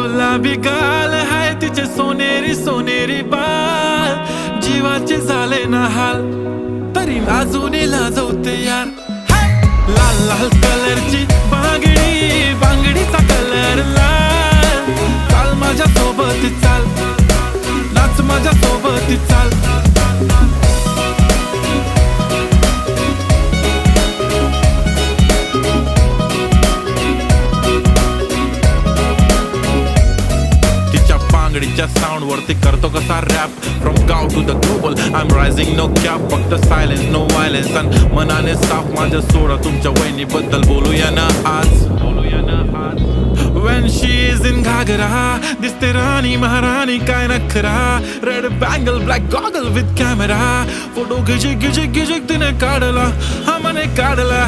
गुलाबी गाल हाय तिचे सोनेरी सोनेरी बाल, जीवाचे झाले ना हाल तरी लाजून लाजवते यार. लाल लाल कलरची बांगडी, बांगडीचा कलर लाल. चाल माझ्या सोबत चाल, नाच माझ्या सोबत चाल. बांगडीच्या साऊंड वरती करतो कसा रॅप. फ्रॉम गाव to the global I am rising no cap. फक्त सायलेन्स नो व्हायलेन्स आणि मनाने साफ माझं सोडा. तुमच्या वहिनीबद्दल बोलूया ना आज. When she is in घागरा दिसते राणी महाराणी काय नखरा. Red bangle black goggle with camera. Photo गिजिक गिजिक गिजिक तिने काढला, हा मने काढला.